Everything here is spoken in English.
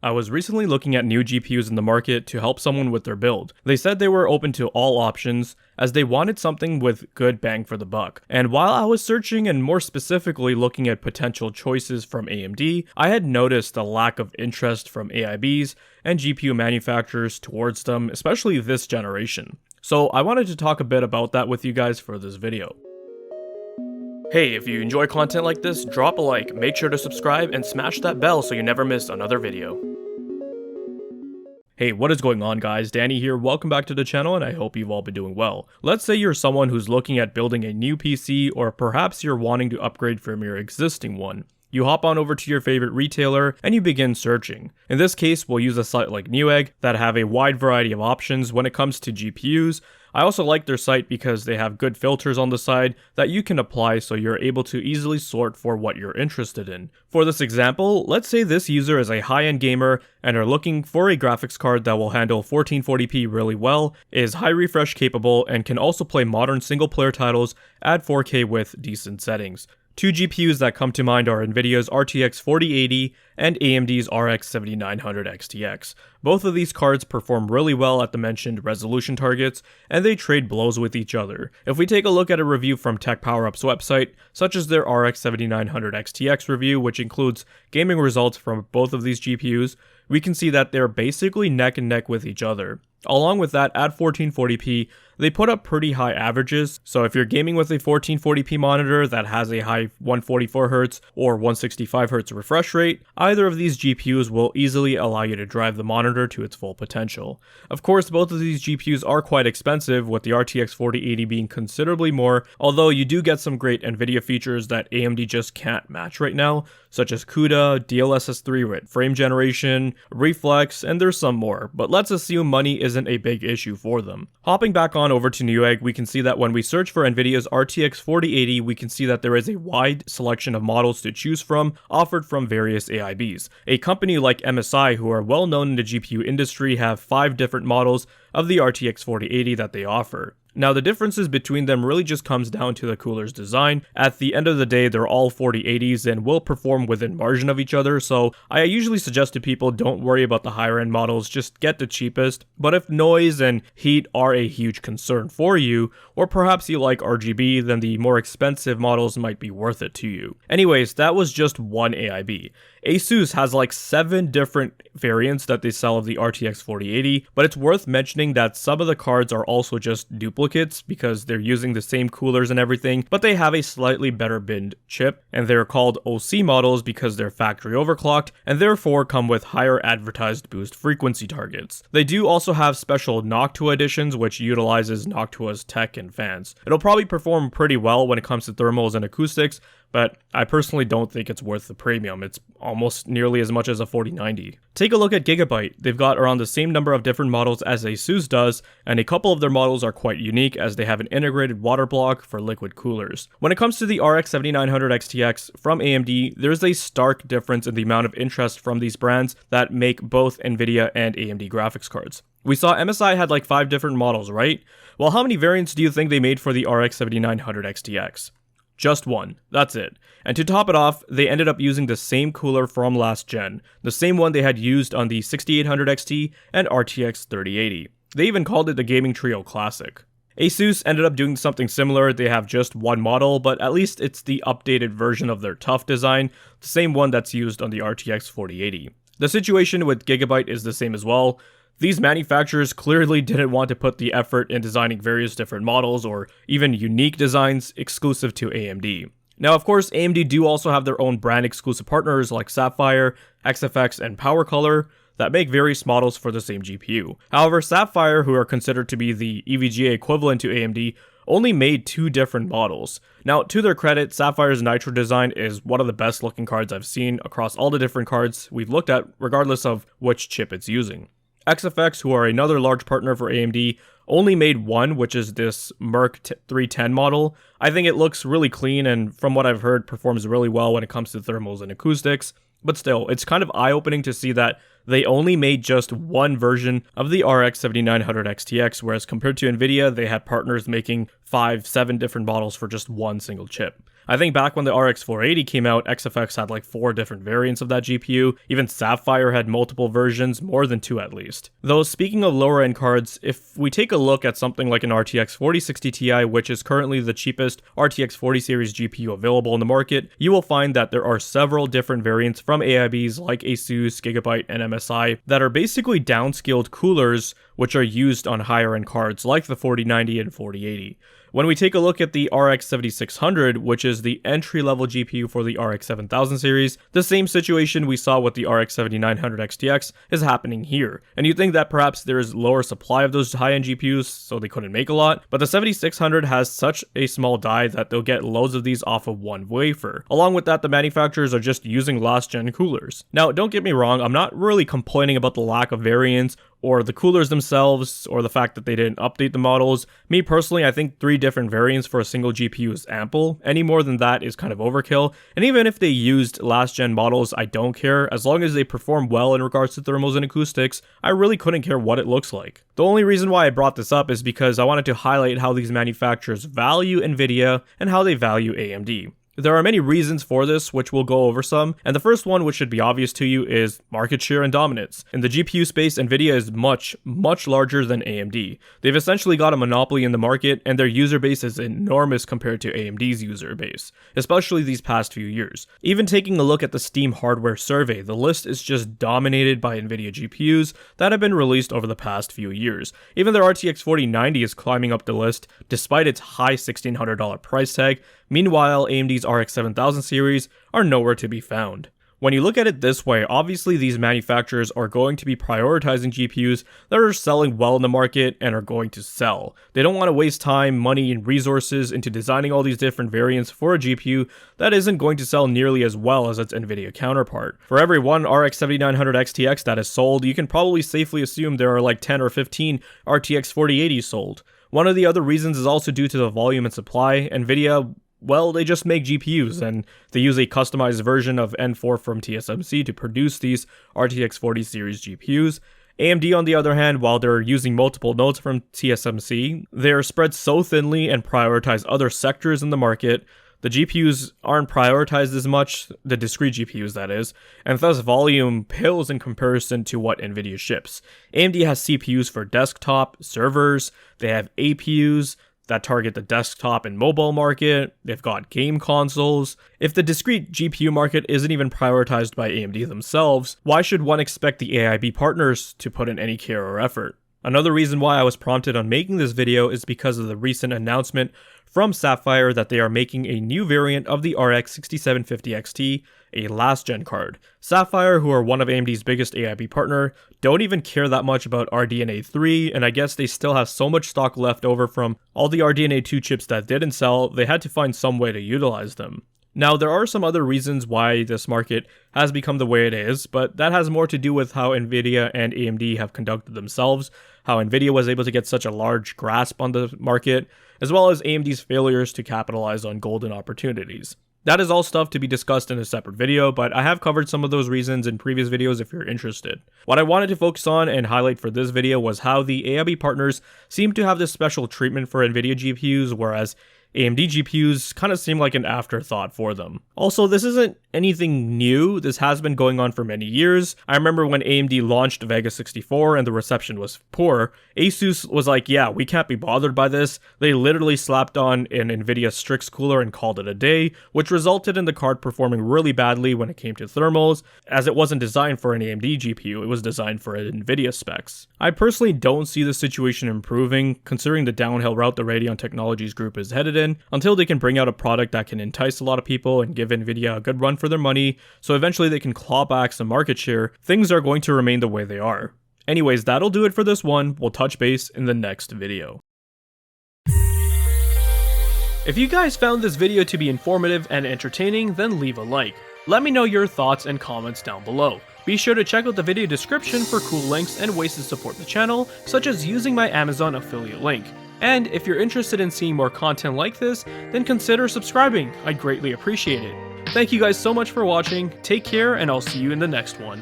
I was recently looking at new GPUs in the market to help someone with their build. They said they were open to all options as they wanted something with good bang for the buck. And while I was searching and more specifically looking at potential choices from AMD, I had noticed a lack of interest from AIBs and GPU manufacturers towards them, especially this generation. So I wanted to talk a bit about that with you guys for this video. Hey, if you enjoy content like this, drop a like, make sure to subscribe, and smash that bell so you never miss another video. Hey, what is going on guys? Danny here, welcome back to the channel and I hope you've all been doing well. Let's say you're someone who's looking at building a new PC or perhaps you're wanting to upgrade from your existing one. You hop on over to your favorite retailer and you begin searching. In this case, we'll use a site like Newegg that have a wide variety of options when it comes to GPUs. I also like their site because they have good filters on the side that you can apply so you're able to easily sort for what you're interested in. For this example, let's say this user is a high-end gamer and are looking for a graphics card that will handle 1440p really well, is high refresh capable, and can also play modern single-player titles at 4K with decent settings. Two GPUs that come to mind are Nvidia's RTX 4080 and AMD's RX 7900 XTX. Both of these cards perform really well at the mentioned resolution targets, and they trade blows with each other. If we take a look at a review from Tech Power Up's website, such as their RX 7900 XTX review, which includes gaming results from both of these GPUs, we can see that they're basically neck and neck with each other. Along with that, at 1440p, they put up pretty high averages, so if you're gaming with a 1440p monitor that has a high 144Hz or 165Hz refresh rate, either of these GPUs will easily allow you to drive the monitor to its full potential. Of course, both of these GPUs are quite expensive, with the RTX 4080 being considerably more, although you do get some great Nvidia features that AMD just can't match right now, such as CUDA, DLSS3 with frame generation, reflex, and there's some more, but let's assume money isn't a big issue for them. Hopping back on over to Newegg, we can see that when we search for Nvidia's RTX 4080, we can see that there is a wide selection of models to choose from, offered from various AIBs. A company like MSI, who are well known in the GPU industry, have 5 different models of the RTX 4080 that they offer. Now, the differences between them really just comes down to the cooler's design. At the end of the day, they're all 4080s and will perform within margin of each other, so I usually suggest to people don't worry about the higher end models, just get the cheapest. But if noise and heat are a huge concern for you, or perhaps you like RGB, then the more expensive models might be worth it to you. Anyways, that was just one AIB. Asus has like 7 different variants that they sell of the RTX 4080, but it's worth mentioning that some of the cards are also just duplicates because they're using the same coolers and everything, but they have a slightly better binned chip, and they're called OC models because they're factory overclocked and therefore come with higher advertised boost frequency targets. They do also have special Noctua editions which utilizes Noctua's tech and fans. It'll probably perform pretty well when it comes to thermals and acoustics, but I personally don't think it's worth the premium. It's almost nearly as much as a 4090. Take a look at Gigabyte. They've got around the same number of different models as Asus does, and a couple of their models are quite unique as they have an integrated water block for liquid coolers. When it comes to the RX 7900 XTX from AMD, there's a stark difference in the amount of interest from these brands that make both Nvidia and AMD graphics cards. We saw MSI had like 5 different models, right? Well, how many variants do you think they made for the RX 7900 XTX? Just one. That's it. And to top it off, they ended up using the same cooler from last gen, the same one they had used on the 6800 XT and RTX 3080. They even called it the Gaming Trio Classic. Asus ended up doing something similar. They have just one model, but at least it's the updated version of their TUF design, the same one that's used on the RTX 4080. The situation with Gigabyte is the same as well. These manufacturers clearly didn't want to put the effort in designing various different models or even unique designs exclusive to AMD. Now, of course, AMD do also have their own brand exclusive partners like Sapphire, XFX, and PowerColor that make various models for the same GPU. However, Sapphire, who are considered to be the EVGA equivalent to AMD, only made 2 different models. Now, to their credit, Sapphire's Nitro design is one of the best looking cards I've seen across all the different cards we've looked at, regardless of which chip it's using. XFX, who are another large partner for AMD, only made one, which is this Merc 310 model. I think it looks really clean and from what I've heard performs really well when it comes to thermals and acoustics. But still, it's kind of eye-opening to see that they only made just one version of the RX 7900 XTX, whereas compared to Nvidia, they had partners making 5, 7 different models for just one single chip. I think back when the RX 480 came out, XFX had like 4 different variants of that GPU. Even Sapphire had multiple versions, more than 2 at least. Though speaking of lower end cards, if we take a look at something like an RTX 4060 Ti, which is currently the cheapest RTX 40 series GPU available in the market, you will find that there are several different variants from AIBs like Asus, Gigabyte, and MSI that are basically downscaled coolers which are used on higher end cards like the 4090 and 4080. When we take a look at the RX 7600, which is the entry-level GPU for the RX 7000 series, the same situation we saw with the RX 7900 XTX is happening here. And you'd think that perhaps there is lower supply of those high-end GPUs, so they couldn't make a lot, but the 7600 has such a small die that they'll get loads of these off of one wafer. Along with that, the manufacturers are just using last-gen coolers. Now, don't get me wrong, I'm not really complaining about the lack of variants or the coolers themselves, or the fact that they didn't update the models. Me personally, I think 3 different variants for a single GPU is ample. Any more than that is kind of overkill, and even if they used last gen models, I don't care. As long as they perform well in regards to thermals and acoustics, I really couldn't care what it looks like. The only reason why I brought this up is because I wanted to highlight how these manufacturers value Nvidia and how they value AMD. There are many reasons for this, which we'll go over some, and the first one, which should be obvious to you, is market share and dominance. In the GPU space, Nvidia is much larger than AMD. They've essentially got a monopoly in the market, and their user base is enormous compared to AMD's user base, especially these past few years. Even taking a look at the Steam hardware survey, the list is just dominated by Nvidia GPUs that have been released over the past few years. Even their RTX 4090 is climbing up the list, despite its high $1,600 price tag. Meanwhile, AMD's RX 7000 series are nowhere to be found. When you look at it this way, obviously these manufacturers are going to be prioritizing GPUs that are selling well in the market and are going to sell. They don't want to waste time, money, and resources into designing all these different variants for a GPU that isn't going to sell nearly as well as its Nvidia counterpart. For every one RX 7900 XTX that is sold, you can probably safely assume there are like 10 or 15 RTX 4080 sold. One of the other reasons is also due to the volume and supply. Nvidia, well, they just make GPUs, and they use a customized version of N4 from TSMC to produce these RTX 40 series GPUs. AMD, on the other hand, while they're using multiple nodes from TSMC, they are spread so thinly and prioritize other sectors in the market. The GPUs aren't prioritized as much, the discrete GPUs that is, and thus volume pales in comparison to what Nvidia ships. AMD has CPUs for desktop, servers, they have APUs that target the desktop and mobile market, they've got game consoles. If the discrete GPU market isn't even prioritized by AMD themselves, why should one expect the AIB partners to put in any care or effort? Another reason why I was prompted on making this video is because of the recent announcement from Sapphire that they are making a new variant of the RX 6750 XT, a last-gen card. Sapphire, who are one of AMD's biggest AIB partner, don't even care that much about RDNA 3, and I guess they still have so much stock left over from all the RDNA 2 chips that didn't sell, they had to find some way to utilize them. Now, there are some other reasons why this market has become the way it is, but that has more to do with how Nvidia and AMD have conducted themselves, how Nvidia was able to get such a large grasp on the market, as well as AMD's failures to capitalize on golden opportunities. That is all stuff to be discussed in a separate video, but I have covered some of those reasons in previous videos if you're interested. What I wanted to focus on and highlight for this video was how the AIB partners seem to have this special treatment for Nvidia GPUs, whereas AMD GPUs kind of seem like an afterthought for them. Also, this isn't anything new, this has been going on for many years. I remember when AMD launched Vega 64 and the reception was poor, Asus was like, yeah, we can't be bothered by this. They literally slapped on an Nvidia Strix cooler and called it a day, which resulted in the card performing really badly when it came to thermals, as it wasn't designed for an AMD GPU, it was designed for Nvidia specs. I personally don't see the situation improving, considering the downhill route the Radeon Technologies group is headed in, until they can bring out a product that can entice a lot of people and give Nvidia a good run for their money, so eventually they can claw back some market share. Things are going to remain the way they are. Anyways, that'll do it for this one. We'll touch base in the next video. If you guys found this video to be informative and entertaining, then leave a like. Let me know your thoughts and comments down below. Be sure to check out the video description for cool links and ways to support the channel, such as using my Amazon affiliate link. And if you're interested in seeing more content like this, then consider subscribing, I'd greatly appreciate it. Thank you guys so much for watching, take care, and I'll see you in the next one.